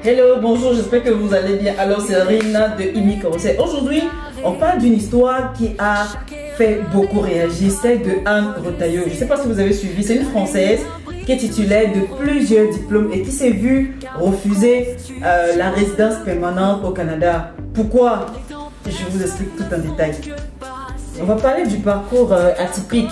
Hello, bonjour, j'espère que vous allez bien. Alors, c'est Rina de Imi Conseil. Aujourd'hui, on parle d'une histoire qui a fait beaucoup réagir, celle de Anne Retailleau. Je ne sais pas si vous avez suivi, c'est une Française qui est titulaire de plusieurs diplômes et qui s'est vue refuser la résidence permanente au Canada. Pourquoi? Je vous explique tout en détail. On va parler du parcours atypique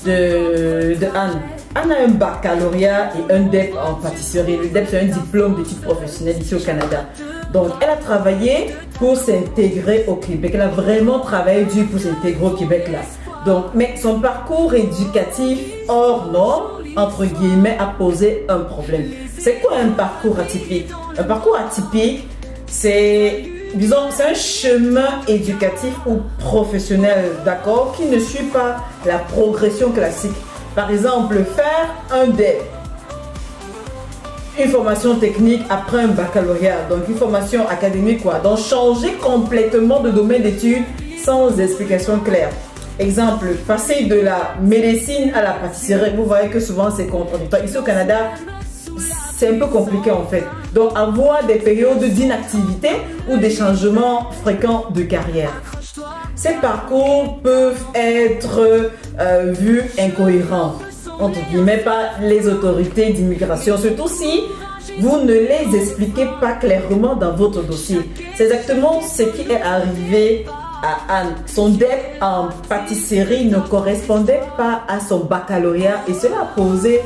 de Anne. Anne a un baccalauréat et un DEP en pâtisserie. Le DEP, c'est un diplôme d'études professionnelles ici au Canada. Donc, elle a travaillé pour s'intégrer au Québec. Elle a vraiment travaillé dur pour s'intégrer au Québec là. Donc, mais son parcours éducatif hors norme, entre guillemets, a posé un problème. C'est quoi un parcours atypique? Un parcours atypique, c'est, disons, c'est un chemin éducatif ou professionnel, d'accord, qui ne suit pas la progression classique. Par exemple, faire un DEP, une formation technique après un baccalauréat, donc une formation académique quoi. Donc changer complètement de domaine d'études sans explication claire. Exemple, passer de la médecine à la pâtisserie, vous voyez que souvent c'est contradictoire. Ici au Canada, c'est un peu compliqué en fait. Donc avoir des périodes d'inactivité ou des changements fréquents de carrière. Ces parcours peuvent être vus incohérents, entre guillemets, par les autorités d'immigration, surtout si vous ne les expliquez pas clairement dans votre dossier. C'est exactement ce qui est arrivé à Anne. Son DEP en pâtisserie ne correspondait pas à son baccalauréat et cela a posé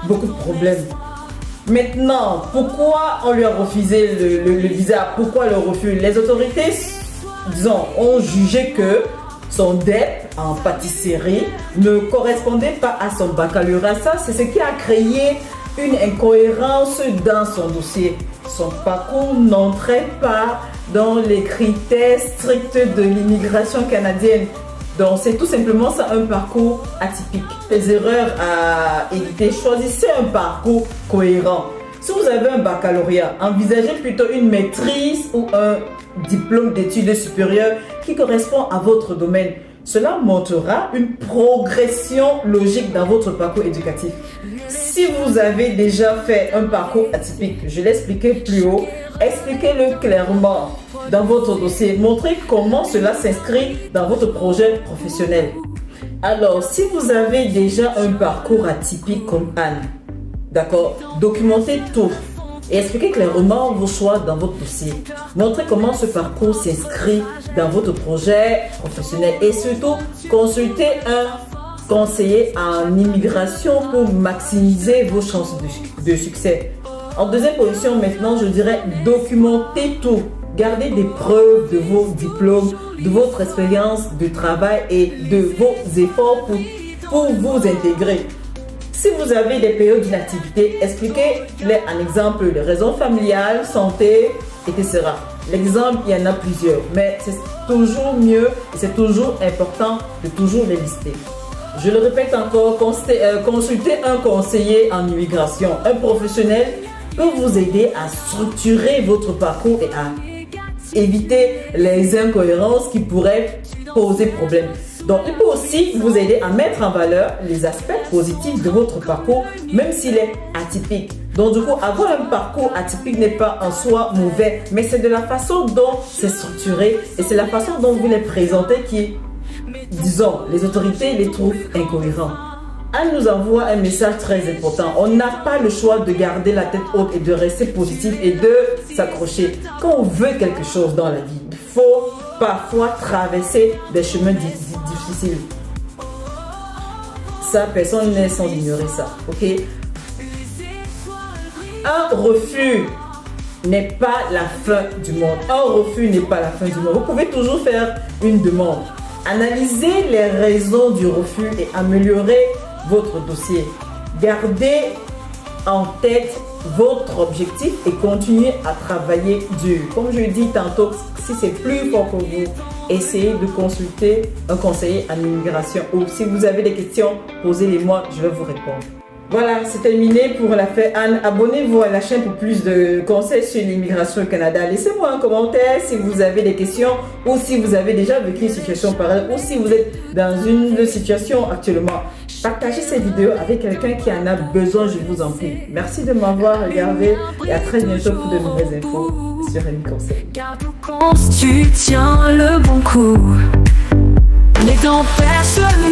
beaucoup de problèmes. Maintenant, pourquoi on lui a refusé le visa? Pourquoi le refus? Les autorités, disons, ont jugé que son DEP en pâtisserie ne correspondait pas à son baccalauréat. Ça, c'est ce qui a créé une incohérence dans son dossier. Son parcours n'entrait pas dans les critères stricts de l'immigration canadienne. Donc, c'est tout simplement ça, un parcours atypique. Les erreurs à éviter, choisissez un parcours cohérent. Si vous avez un baccalauréat, envisagez plutôt une maîtrise ou un diplôme d'études supérieures qui correspond à votre domaine. Cela montrera une progression logique dans votre parcours éducatif. Si vous avez déjà fait un parcours atypique, je l'ai expliqué plus haut, expliquez-le clairement dans votre dossier. Montrez comment cela s'inscrit dans votre projet professionnel. Alors, si vous avez déjà un parcours atypique comme Anne, d'accord, documentez tout et expliquez clairement vos choix dans votre dossier. Montrez comment ce parcours s'inscrit dans votre projet professionnel et surtout consultez un conseiller en immigration pour maximiser vos chances de succès. En deuxième position, maintenant, je dirais documentez tout. Gardez des preuves de vos diplômes, de votre expérience de travail et de vos efforts pour vous intégrer. Si vous avez des périodes d'inactivité, expliquez-les en exemple de raisons familiales, santé, etc. L'exemple, il y en a plusieurs, mais c'est toujours mieux et c'est toujours important de toujours les lister. Je le répète encore, consultez un conseiller en immigration. Un professionnel peut vous aider à structurer votre parcours et à éviter les incohérences qui pourraient poser problème. Donc, il peut aussi vous aider à mettre en valeur les aspects positifs de votre parcours, même s'il est atypique. Donc, du coup, avoir un parcours atypique n'est pas en soi mauvais, mais c'est de la façon dont c'est structuré et c'est la façon dont vous les présentez qui, disons, les autorités les trouvent incohérents. Anne nous envoie un message très important. On n'a pas le choix de garder la tête haute et de rester positif et de s'accrocher. Quand on veut quelque chose dans la vie, il faut parfois traverser des chemins difficiles. Ça, personne n'est sans ignorer ça. Ok? Un refus n'est pas la fin du monde. Un refus n'est pas la fin du monde. Vous pouvez toujours faire une demande. Analysez les raisons du refus et améliorer votre dossier. Gardez en tête votre objectif et continuez à travailler dur. Comme je dis tantôt, si c'est plus fort que vous, essayez de consulter un conseiller en immigration ou si vous avez des questions, posez-les-moi, je vais vous répondre. Voilà, c'est terminé pour l'affaire Anne. Abonnez-vous à la chaîne pour plus de conseils sur l'immigration au Canada. Laissez-moi un commentaire si vous avez des questions ou si vous avez déjà vécu une situation pareille ou si vous êtes dans une situation actuellement. Partagez ces vidéos avec quelqu'un qui en a besoin, je vous en prie. Merci de m'avoir regardé et à très bientôt pour de nouvelles infos sur Rémi Conseil. Tu tiens le bon coup, mais t'empêches le